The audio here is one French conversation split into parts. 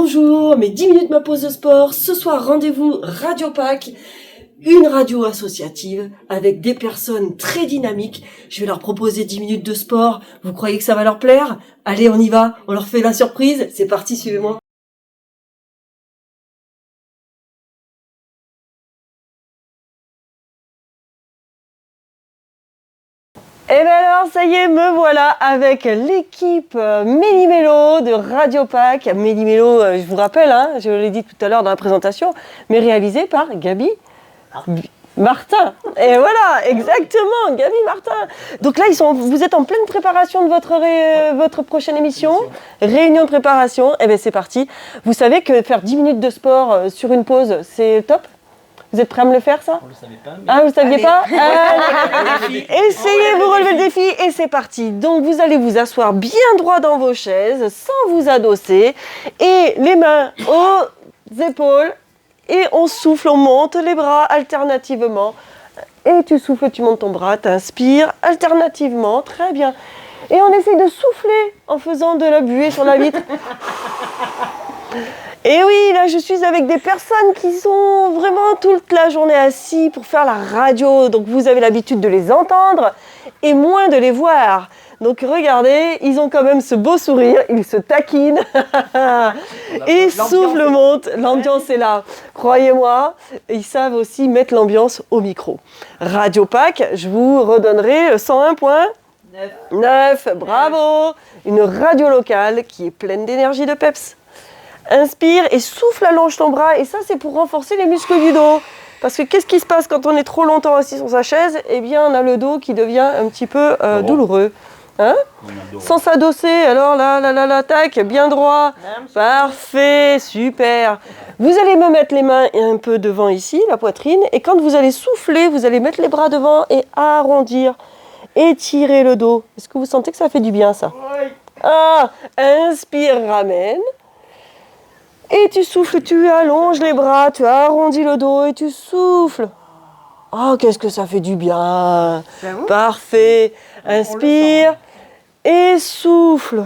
Bonjour, mes 10 minutes ma pause de sport. Ce soir, rendez-vous Radio Pack, une radio associative avec des personnes très dynamiques. Je vais leur proposer 10 minutes de sport. Vous croyez que ça va leur plaire? Allez, on y va. On leur fait la surprise. C'est parti, suivez-moi. Et bien alors, ça y est, me voilà avec l'équipe Méli-Mélo de Radio Pack. Méli-Mélo, je vous rappelle, je l'ai dit tout à l'heure dans la présentation, mais réalisé par Gabi Martin. Et voilà, exactement, Gabi Martin. Donc là, vous êtes en pleine préparation de votre prochaine émission, réunion de préparation. Et bien c'est parti. Vous savez que faire 10 minutes de sport sur une pause, c'est top? Vous êtes prêts à me le faire, ça? On ne le savait pas. Mais... Ah, vous ne saviez pas? Essayez, vous relevez le défi et c'est parti. Donc, vous allez vous asseoir bien droit dans vos chaises, sans vous adosser. Et les mains aux épaules. Et on souffle, on monte les bras alternativement. Et tu souffles, tu montes ton bras, tu inspires alternativement. Très bien. Et on essaye de souffler en faisant de la buée sur la vitre. Et oui, là, je suis avec des personnes qui sont vraiment toute la journée assis pour faire la radio. Donc, vous avez l'habitude de les entendre et moins de les voir. Donc, regardez, ils ont quand même ce beau sourire. Ils se taquinent. Et souffle monte. L'ambiance est là. Croyez-moi, ils savent aussi mettre l'ambiance au micro. Radio Pack, je vous redonnerai 101 points. 9. Bravo. Une radio locale qui est pleine d'énergie de peps. Inspire et souffle, allonge ton bras. Et ça, c'est pour renforcer les muscles du dos. Parce que qu'est-ce qui se passe quand on est trop longtemps assis sur sa chaise? Eh bien, on a le dos qui devient un petit peu douloureux. Sans s'adosser. Alors là, tac, bien droit. Parfait, super. Vous allez me mettre les mains un peu devant ici, la poitrine. Et quand vous allez souffler, vous allez mettre les bras devant et arrondir. Étirer le dos. Est-ce que vous sentez que ça fait du bien, ça? Oui. Ah, inspire, ramène. Et tu souffles, tu allonges les bras, tu arrondis le dos et tu souffles. Oh, qu'est-ce que ça fait du bien. Parfait. Inspire et souffle.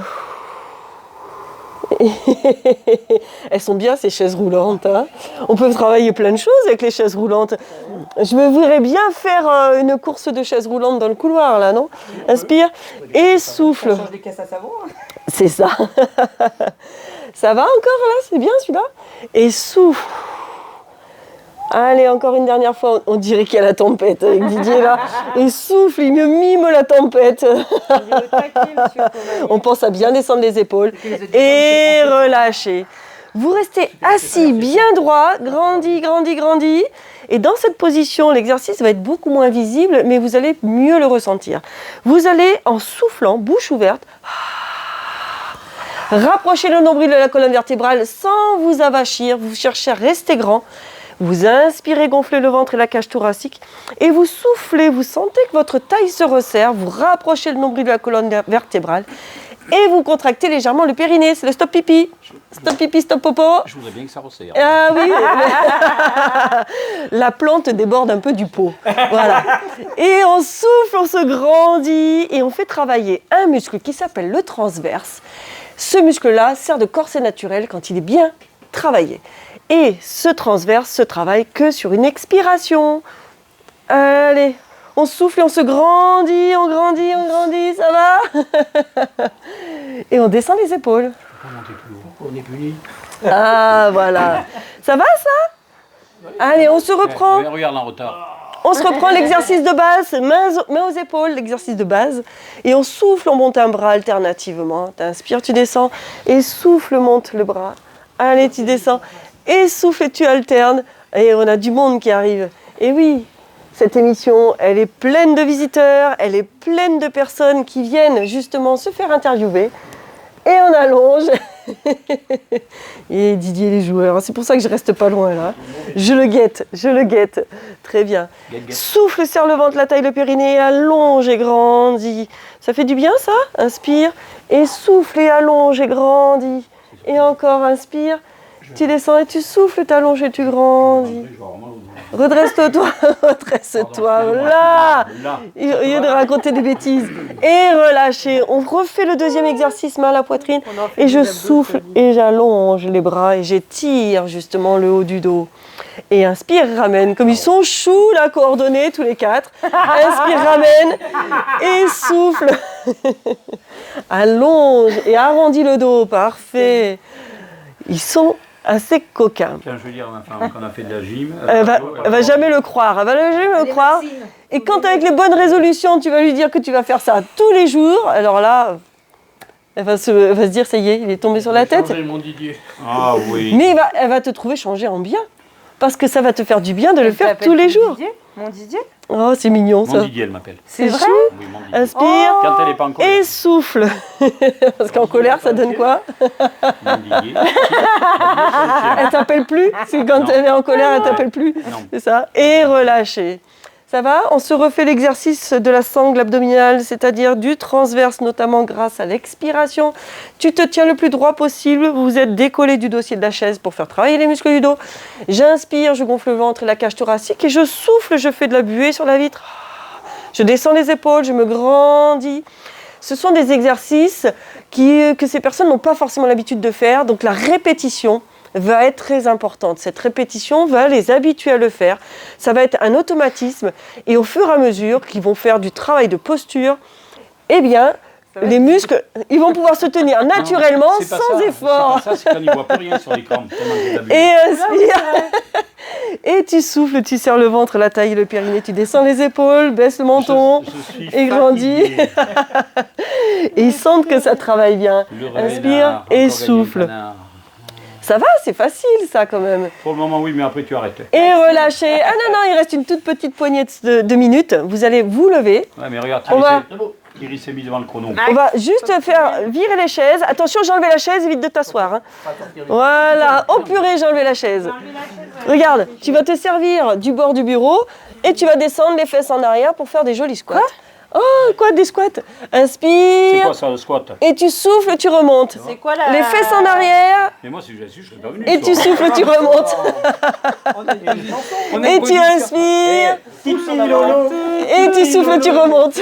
Elles sont bien, ces chaises roulantes. On peut travailler plein de choses avec les chaises roulantes. Je me voudrais bien faire une course de chaises roulantes dans le couloir, là, non? Inspire et souffle. Ça change des caisses à savon. C'est ça. Ça va encore, là? C'est bien, celui-là? Et souffle. Allez, encore une dernière fois. On dirait qu'il y a la tempête avec Didier, là. Et souffle, il me mime la tempête. On pense à bien descendre les épaules. Et relâcher. Vous restez assis bien droit, grandi. Et dans cette position, l'exercice va être beaucoup moins visible, mais vous allez mieux le ressentir. Vous allez, en soufflant, bouche ouverte, rapprochez le nombril de la colonne vertébrale sans vous avachir. Vous cherchez à rester grand. Vous inspirez, gonflez le ventre et la cage thoracique. Et vous soufflez, vous sentez que votre taille se resserre. Vous rapprochez le nombril de la colonne vertébrale. Et vous contractez légèrement le périnée. C'est le stop pipi. Stop pipi, stop popo. Je voudrais bien que ça resserre. Ah oui. La plante déborde un peu du pot. Voilà. Et on souffle, on se grandit. Et on fait travailler un muscle qui s'appelle le transverse. Ce muscle-là sert de corset naturel quand il est bien travaillé. Et ce transverse se travaille que sur une expiration. Allez, on souffle et on se grandit, on grandit, ça va? Et on descend les épaules. On est puni. Ah, voilà. Ça va, ça? Allez, on se reprend. Regarde en retard. On se reprend l'exercice de base, main aux épaules, l'exercice de base. Et on souffle, on monte un bras alternativement. Tu inspires, tu descends. Et souffle, monte le bras. Allez, tu descends. Et souffle, et tu alternes. Et on a du monde qui arrive. Et oui, cette émission, elle est pleine de visiteurs. Elle est pleine de personnes qui viennent justement se faire interviewer. Et on allonge. Et Didier les joueurs, c'est pour ça que je reste pas loin là. Je le guette. Très bien. Souffle, serre le ventre, la taille, le périnée, allonge et grandis. Ça fait du bien ça? Inspire et souffle et allonge et grandis. Et encore, inspire, tu descends et tu souffles, tu allonges et tu grandis. Redresse-toi, redresse-toi, là. Au lieu de raconter des bêtises. Et relâchez. On refait le deuxième exercice, main à la poitrine. Et je souffle et j'allonge les bras et j'étire justement le haut du dos. Et inspire, ramène. Comme ils sont choux, là, coordonnés tous les quatre. Inspire, ramène. Et souffle. Allonge et arrondis le dos. Parfait. Ils sont assez coquins. Quand je veux dire à ma femme qu'on a fait de la gym, Elle va jamais le croire. Elle va jamais le croire. Et quand avec les bonnes résolutions, tu vas lui dire que tu vas faire ça tous les jours, alors là, elle va se dire, ça y est, il est tombé sur la tête. Mon Didier. Ah oui. Mais elle va te trouver changé en bien. Parce que ça va te faire du bien de le faire tous les jours. Mon Didier. Oh, c'est mignon ça. Mon Didier, elle m'appelle. C'est vrai. Oui, mon Didier. Inspire Quand elle n'est pas en colère. et souffle. Parce qu'en colère, ça donne quoi? Mon Didier. Elle t'appelle plus. C'est quand Non. elle est en colère, elle t'appelle plus. Non. C'est ça. Et relâchez. Ça va? On se refait l'exercice de la sangle abdominale, c'est-à-dire du transverse, notamment grâce à l'expiration. Tu te tiens le plus droit possible. Vous êtes décollé du dossier de la chaise pour faire travailler les muscles du dos. J'inspire, je gonfle le ventre et la cage thoracique. Et je souffle, je fais de la buée sur la vitre. Je descends les épaules, je me grandis. Ce sont des exercices que ces personnes n'ont pas forcément l'habitude de faire. Donc la répétition va être très importante. Cette répétition va les habituer à le faire. Ça va être un automatisme. Et au fur et à mesure qu'ils vont faire du travail de posture, eh bien, les muscles, ils vont pouvoir se tenir naturellement, C'est pas sans ça. effort. C'est pas ça, c'est quand il ne voit plus rien sur l'écran. tellement il est abusé. Et inspire. Et tu souffles, tu serres le ventre, la taille, le périnée, tu descends les épaules, baisse le menton Je suis et grandis. fatigué. Et ils sentent que ça travaille bien. Le Inspire renard, et encore gagné souffle. le canard. Ça va, c'est facile ça quand même. Pour le moment, oui, mais après tu arrêtes. Et relâchez. Ah non, il reste une toute petite poignée de minutes. Vous allez vous lever. Ouais, mais regarde, On va- Thierry s'est mis devant le chrono. On va juste faire virer les chaises. Attention, j'ai enlevé la chaise, évite de t'asseoir. Hein. Voilà. Oh purée, j'ai enlevé la chaise. Regarde, tu vas te servir du bord du bureau et tu vas descendre les fesses en arrière pour faire des jolis squats. Oh, quoi, des squats? C'est Inspire. quoi ça, le squat? Et tu souffles, tu remontes. C'est quoi la... Les fesses en arrière. Mais moi, si je l'ai su, je serais pas venu. Et tu souffles, tu remontes. Et tu inspires. Et tu souffles, tu remontes.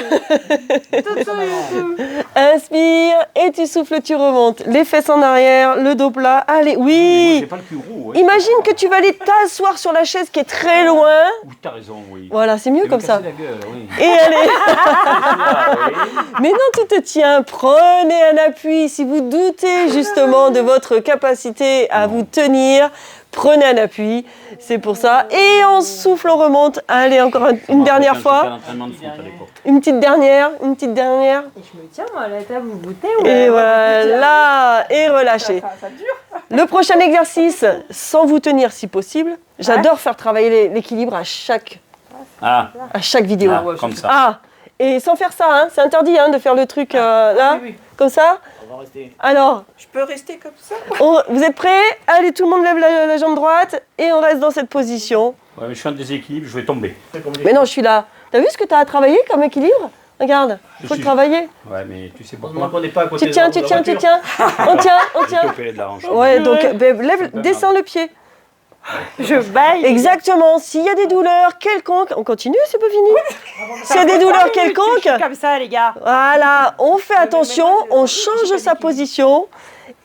Inspire et tu souffles, tu remontes. Les fesses en arrière, le dos plat. Allez, Moi, oui. j'ai pas le cul roux. Ouais. Imagine que tu vas aller t'asseoir sur la chaise qui est très loin. Oui, t'as raison, oui. Voilà, c'est mieux Je vais comme me ça. casser la gueule, oui. Et allez. Ah, oui. Mais non, tu te tiens. Prenez un appui. Si vous doutez justement de votre capacité à vous tenir, prenez un appui. C'est pour ça. Et on souffle, on remonte. Allez, encore une dernière J'ai fait un fois. entraînement de foot à l'époque. Une petite dernière, une petite dernière. Je me tiens moi à la table, vous goûtez Et voilà, et relâchez. Ça dure. Le prochain exercice, sans vous tenir si possible. J'adore faire travailler l'équilibre à chaque vidéo. Ah, comme ça. Ah, et sans faire ça, hein, c'est interdit hein, de faire le truc là, oui. comme ça. On va rester. Alors, Je peux rester comme ça? vous êtes prêts? Allez, tout le monde lève la jambe droite et on reste dans cette position. Ouais, mais je suis en déséquilibre, je vais tomber. Mais non, je suis là. T'as vu ce que t'as à travailler comme équilibre? Regarde, il faut le travailler. Ouais, mais tu sais Heureusement pourquoi? qu'on n'est pas à côté Tu tiens, tu de la tiens, tu voiture. tiens. On tient, on J'ai tient. opéré de la hanche. Ouais, donc descends le pied. Je baille. Exactement. S'il y a des douleurs quelconques, on continue, c'est pas fini. S'il y a des douleurs quelconques, Comme ça, les gars. voilà, on fait attention, on change sa position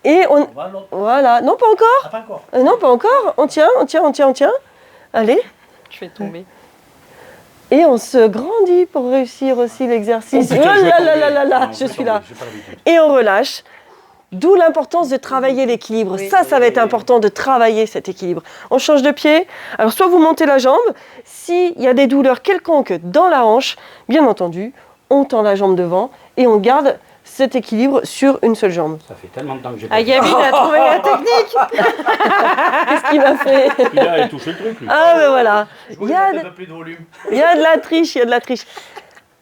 et on. On va à l'autre. Voilà. Non, pas encore. Ah, pas encore. Non, pas encore. On tient, on tient, on tient, on tient. Allez. Je vais tomber. Et on se grandit pour réussir aussi l'exercice. Oh, putain, je vais là tomber. là là là, Non, je vais suis tomber, là. j'ai pas l'habitude. Et on relâche. D'où l'importance de travailler l'équilibre. Ça va être important de travailler cet équilibre. On change de pied. Alors, soit vous montez la jambe. S'il y a des douleurs quelconques dans la hanche, bien entendu, on tend la jambe devant et on garde cet équilibre sur une seule jambe. Ça fait tellement de temps que j'ai pas Ah, Gavin a trouvé la technique. Qu'est-ce qu'il a fait? Il a touché le truc, lui. Ah, ben voilà. Je Il voulais y a mettre un peu plus de volume. Il y a de la triche, il y a de la triche.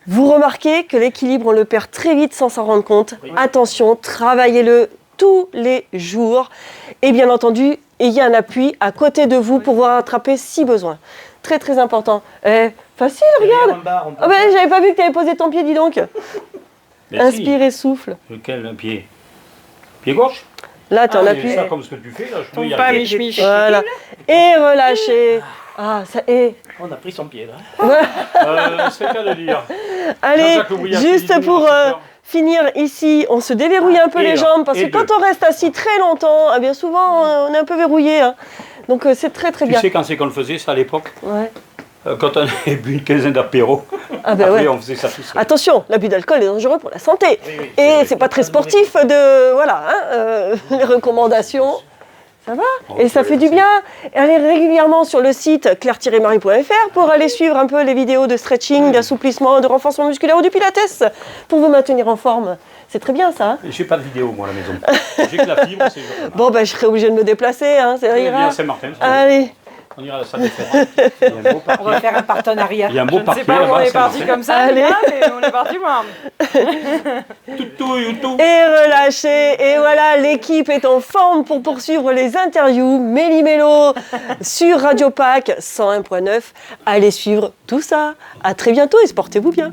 Vous remarquez que l'équilibre, on le perd très vite sans s'en rendre compte. Oui. Attention, travaillez-le tous les jours. Et bien entendu, ayez un appui à côté de vous pour vous rattraper si besoin. Très très important. Facile, regarde. Derrière un bar, on peut- Ah ben, j'avais pas vu que tu avais posé ton pied, dis donc. Mais Inspire et souffle. si. Lequel pied? Pied gauche? Là, tu en mais appuies. ça, comme ce que tu fais, là, je peux y Tombe pas, arriver. mich-mich. Voilà. Et relâchez. Ah, ça est. On a pris son pied là. C'est le cas de dire. Allez, Jean-Jacques Le Briac, juste Philippe pour Boulard, super. finir ici, on se déverrouille un peu Et les là, jambes parce et que quand deux. on reste assis très longtemps, eh bien souvent on est un peu verrouillé. Hein. Donc c'est très très Tu bien. sais quand c'est qu'on le faisait ça à l'époque? Ouais. Quand on avait bu une quinzaine d'apéros, Ah ben après ouais. on faisait ça tout seul. Attention, l'abus d'alcool est dangereux pour la santé. Oui, oui, Et vrai. c'est pas très sportif de voilà les recommandations. Ça va Oh, et ça oui, fait du c'est- bien. Et allez régulièrement sur le site claire-marie.fr pour aller suivre un peu les vidéos de stretching, d'assouplissement, de renforcement musculaire ou du pilates pour vous maintenir en forme. C'est très bien ça. Hein. J'ai pas de vidéo moi à la maison. J'ai que la fibre, c'est genre. Bon ben je serai obligée de me déplacer, hein, ça On vient ira. à Saint-Martin. ça. Allez. On ira à la salle de fête. Il y a un beau On va parquet. faire un partenariat. Il y a un beau Je ne sais parquet pas où on là-bas, est ça parti me fait. comme ça, Allez. là, mais on est parti voir. Toutou, youtou. Et relâchez. Et voilà, l'équipe est en forme pour poursuivre les interviews. Méli-mélo sur Radio Pack 101.9. Allez suivre tout ça. À très bientôt et portez-vous bien.